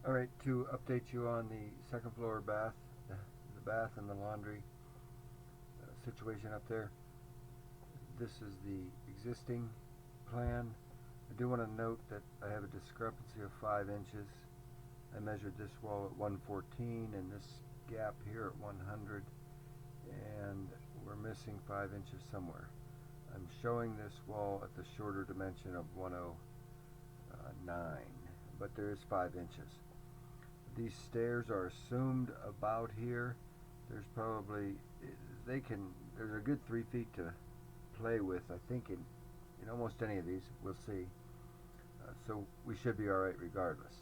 Alright, to update you on the second floor bath, the bath and the laundry situation up there. This is the existing plan. I do want to note that I have a discrepancy of 5 inches. I measured this wall at 114 and this gap here at 100, and we're missing 5 inches somewhere. I'm showing this wall at the shorter dimension of 109, but there is 5 inches. These stairs are assumed about here. There's probably, there's a good 3 feet to play with, I think, in almost any of these. We'll see. So we should be alright regardless.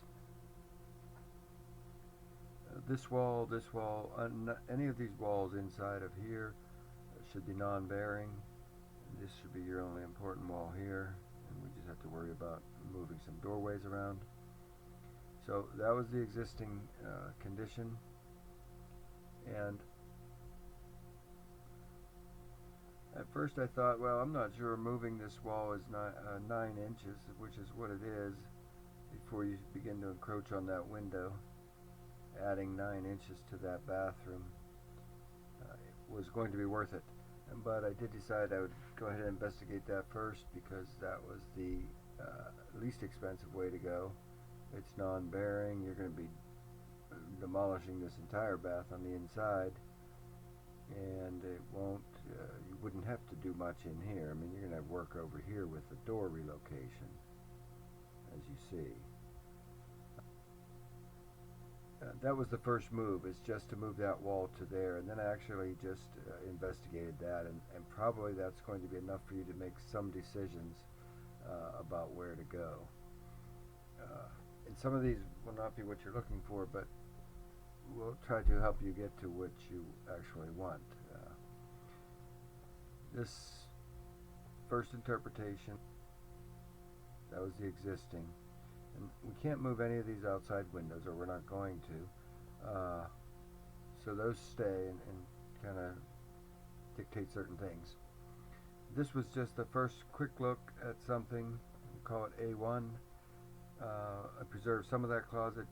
This wall, any of these walls inside of here should be non-bearing. This should be your only important wall here, and we just have to worry about moving some doorways around. So that was the existing condition, and at first I thought, well, I'm not sure moving this wall is 9 inches, which is what it is, before you begin to encroach on that window. Adding 9 inches to that bathroom was going to be worth it. But I did decide I would go ahead and investigate that first, because that was the least expensive way to go. It's non-bearing. You're going to be demolishing this entire bath on the inside, and it won't. You wouldn't have to do much in here. I mean, you're going to have work over here with the door relocation, as you see. That was the first move, is just to move that wall to there, and then I actually just investigated that, and probably that's going to be enough for you to make some decisions about where to go. And some of these will not be what you're looking for, but we'll try to help you get to what you actually want. This first interpretation, that was the existing. And we can't move any of these outside windows, or we're not going to. So those stay and kind of dictate certain things. This was just the first quick look at something. We call it A1. I preserved some of that closet,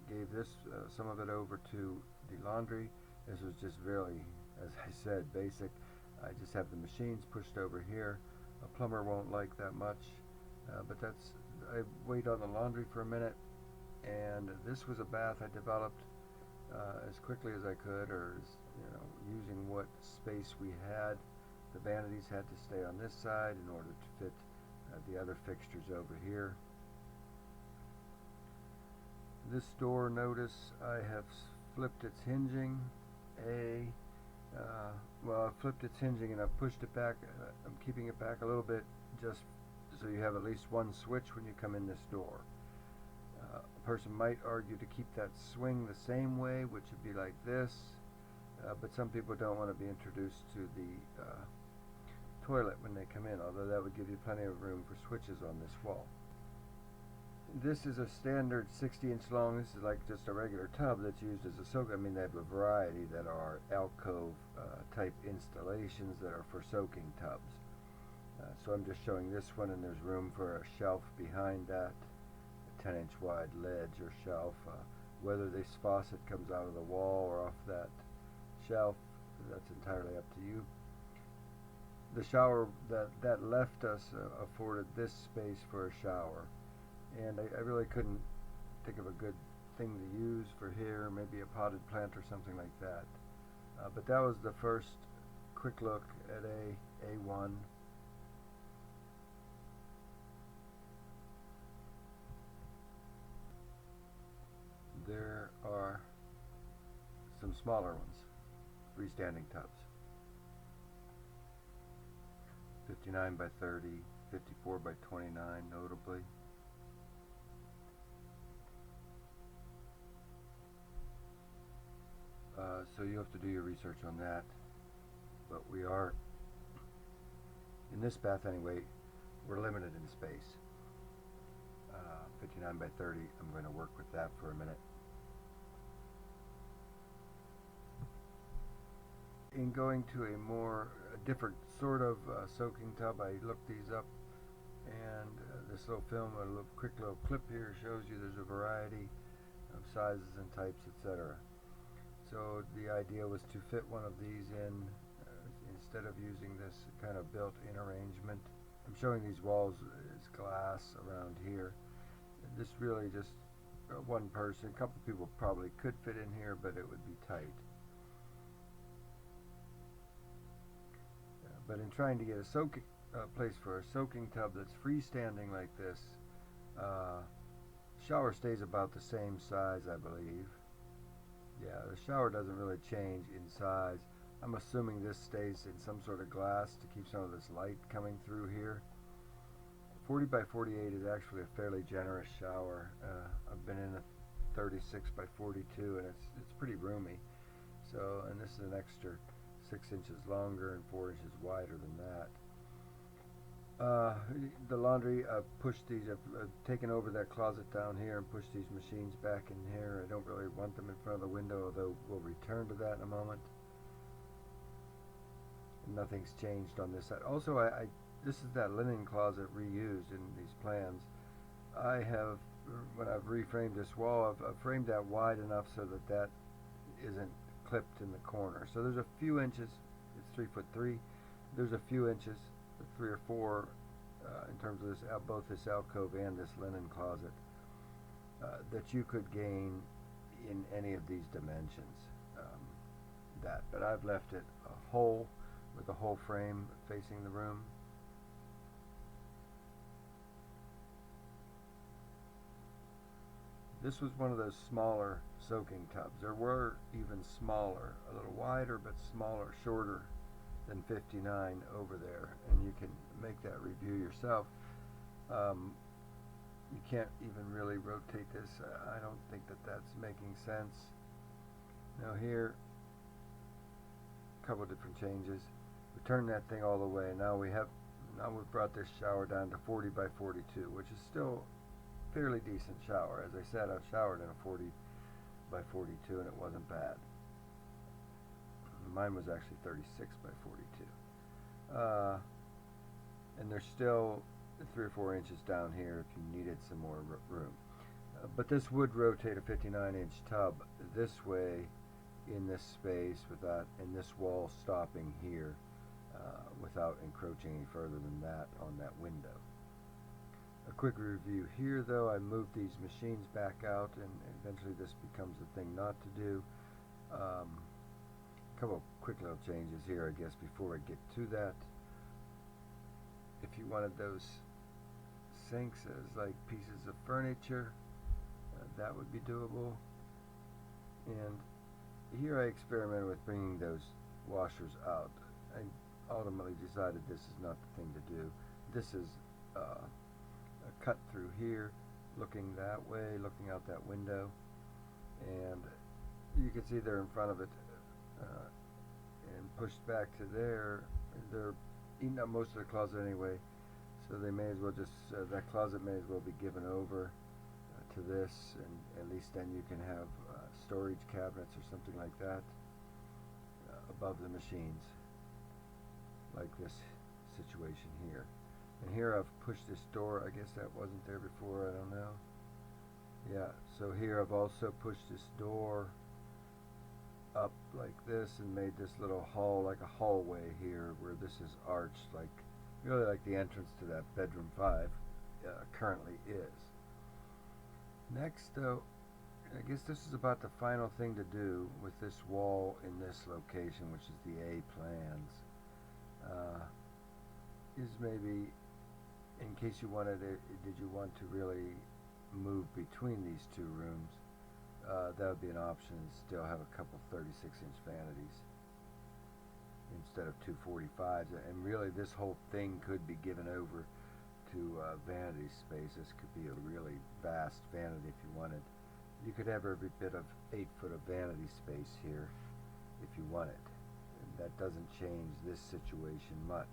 gave this some of it over to the laundry. This was just really, as I said, basic. I just have the machines pushed over here. A plumber won't like that much, but that's. I waited on the laundry for a minute, and this was a bath I developed as quickly as I could, or using what space we had. The vanities had to stay on this side in order to fit the other fixtures over here. This door, notice I have flipped its hinging. Well, I've flipped its hinging and I've pushed it back. I'm keeping it back a little bit, just so you have at least one switch when you come in this door. A person might argue to keep that swing the same way, which would be like this, but some people don't want to be introduced to the toilet when they come in, although that would give you plenty of room for switches on this wall. This is a standard 60-inch long. This is like just a regular tub that's used as a soak. I mean, they have a variety that are alcove type installations that are for soaking tubs. So I'm just showing this one, and there's room for a shelf behind that, a 10-inch wide ledge or shelf. Whether this faucet comes out of the wall or off that shelf, that's entirely up to you. The shower that left us afforded this space for a shower, and I really couldn't think of a good thing to use for here, maybe a potted plant or something like that. But that was the first quick look at A1. There are some smaller ones, freestanding tubs. 59 by 30, 54 by 29 notably. So you have to do your research on that. But we are, in this bath anyway, we're limited in space. 59 by 30, I'm going to work with that for a minute. In going to a different sort of soaking tub, I looked these up, and this little film, quick little clip here shows you there's a variety. of sizes and types, etc. So the idea was to fit one of these in instead of using this kind of built-in arrangement. I'm showing these walls as glass around here. This really just one person, a couple people probably could fit in here, but it would be tight. But in trying to get a place for a soaking tub that's freestanding like this, shower stays about the same size, I believe. Yeah, the shower doesn't really change in size. I'm assuming this stays in some sort of glass to keep some of this light coming through here. 40 by 48 is actually a fairly generous shower. I've been in a 36 by 42 and it's pretty roomy. So, and this is an extra 6 inches longer and 4 inches wider than that. The laundry, I've pushed these, I've taken over that closet down here and pushed these machines back in here. I don't really want them in front of the window, although we'll return to that in a moment. Nothing's changed on this side. Also, this is that linen closet reused in these plans. I have, when I've reframed this wall, I've framed that wide enough so that that isn't clipped in the corner. So there's a few inches, it's 3'3". There's a few inches, 3 or 4, in terms of this, both this alcove and this linen closet, that you could gain in any of these dimensions. But I've left it a hole with a whole frame facing the room. This was one of those smaller soaking tubs. There were even smaller, a little wider but smaller, shorter than 59 over there, and you can make that review yourself. You can't even really rotate this. I don't think that that's making sense. Now here, a couple different changes. We turn that thing all the way. Now we've brought this shower down to 40 by 42, which is still fairly decent shower. As I said, I've showered in a 40 by 42 and it wasn't bad. Mine was actually 36 by 42. And there's still 3 or 4 inches down here if you needed some more room. But this would rotate a 59-inch tub this way in this space and this wall stopping here without encroaching any further than that on that window. A quick review here, though. I moved these machines back out, and eventually this becomes the thing not to do. A couple of quick little changes here, I guess, before I get to that. If you wanted those sinks as like pieces of furniture, that would be doable. And here I experimented with bringing those washers out. I ultimately decided this is not the thing to do. This is a cut through here, looking that way, looking out that window, and you can see they're in front of it and pushed back to there. They're eating up most of the closet anyway, so they may as well just that closet may as well be given over to this, and at least then you can have storage cabinets or something like that above the machines, like this situation here. And here I've pushed this door. I guess that wasn't there before, I don't know. Yeah, so here I've also pushed this door up like this and made this little hall, like a hallway here, where this is arched, like really like the entrance to that bedroom 5 currently is. Next, though, I guess this is about the final thing to do with this wall in this location, which is the A plans. Is maybe, in case you wanted it, did you want to really move between these two rooms? That would be an option, and still have a couple 36-inch vanities instead of two 45s. And really, this whole thing could be given over to vanity space. This could be a really vast vanity if you wanted. You could have every bit of 8 foot of vanity space here if you want it. And that doesn't change this situation much.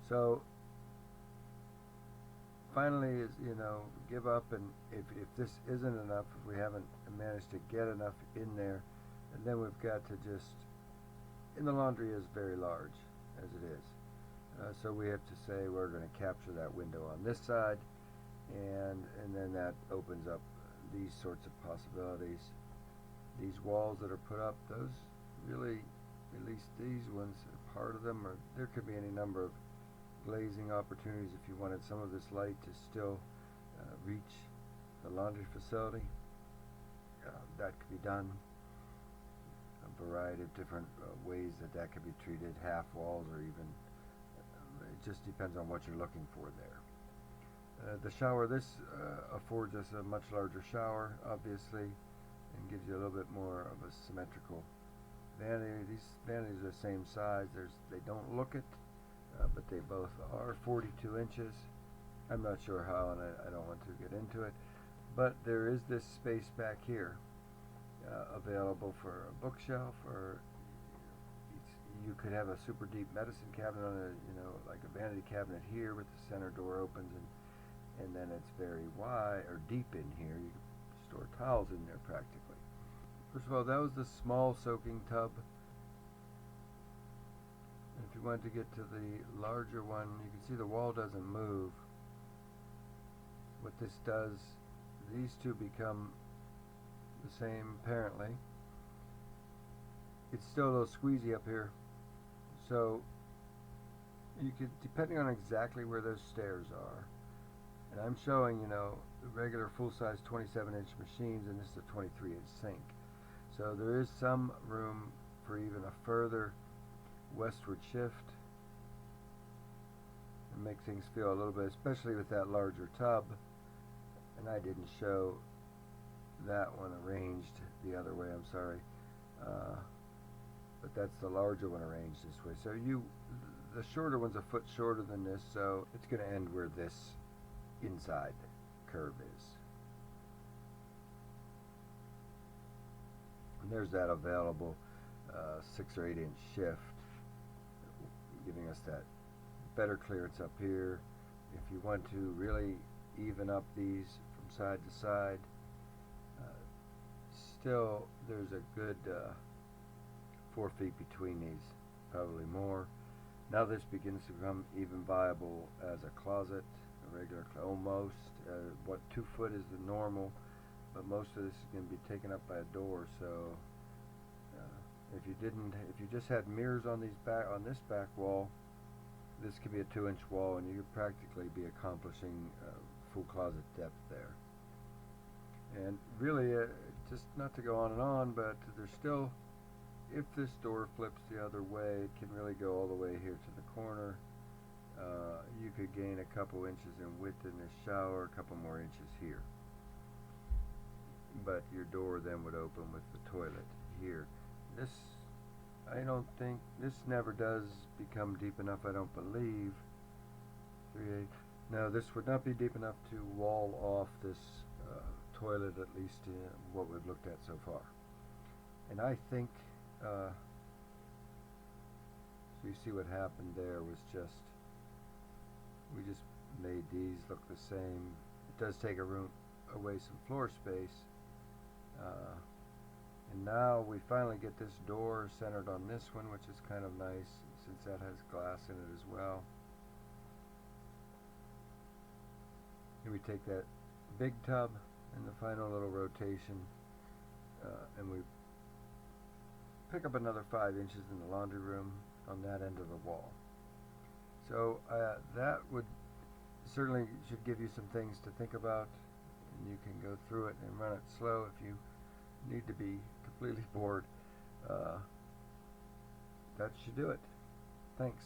So finally, is, give up, and if this isn't enough, if we haven't managed to get enough in there, and then we've got to just, and the laundry is very large as it is, so we have to say we're going to capture that window on this side, and then that opens up these sorts of possibilities. These walls that are put up, those really, at least these ones, part of them, or there could be any number of glazing opportunities if you wanted some of this light to still reach the laundry facility. That could be done. A variety of different ways that could be treated, half walls or even, it just depends on what you're looking for there. The shower, this affords us a much larger shower, obviously, and gives you a little bit more of a symmetrical vanity. These vanities are the same size. They don't look it, but they both are 42 inches. I'm not sure how, and I don't want to get into it, but there is this space back here available for a bookshelf, or you could have a super deep medicine cabinet on a, like a vanity cabinet here with the center door opens, and then it's very wide or deep in here. You can store towels in there practically. First of all, that was the small soaking tub. And if you wanted to get to the larger one, you can see the wall doesn't move. What this does, these two become the same apparently. It's still a little squeezy up here, so you could, depending on exactly where those stairs are, and I'm showing the regular full-size 27-inch machines, and this is a 23-inch sink, so there is some room for even a further westward shift and make things feel a little bit, especially with that larger tub. And I didn't show that one arranged the other way, I'm sorry, but that's the larger one arranged this way. So the shorter one's a foot shorter than this, so it's going to end where this inside curve is. And there's that available 6 or 8 inch shift, giving us that better clearance up here. If you want to really even up these from side to side, still there's a good 4 feet between these, probably more. Now this begins to become even viable as a closet, a regular almost. What 2 foot is the normal, but most of this is going to be taken up by a door. So if you just had mirrors on this back wall, this could be a 2-inch wall, and you could practically be accomplishing full closet depth there. And really, just not to go on and on, but there's still, if this door flips the other way, it can really go all the way here to the corner. You could gain a couple inches in width in this shower, a couple more inches here. But your door then would open with the toilet here. This, I don't think, this never does become deep enough, I don't believe. 3/8. No, this would not be deep enough to wall off this toilet, at least in what we've looked at so far. And I think, so you see what happened there was just, we just made these look the same. It does take away some floor space. And now we finally get this door centered on this one, which is kind of nice since that has glass in it as well. Here we take that big tub and the final little rotation, and we pick up another 5 inches in the laundry room on that end of the wall. So that would certainly should give you some things to think about, and you can go through it and run it slow if you need to be completely bored. That should do it. Thanks.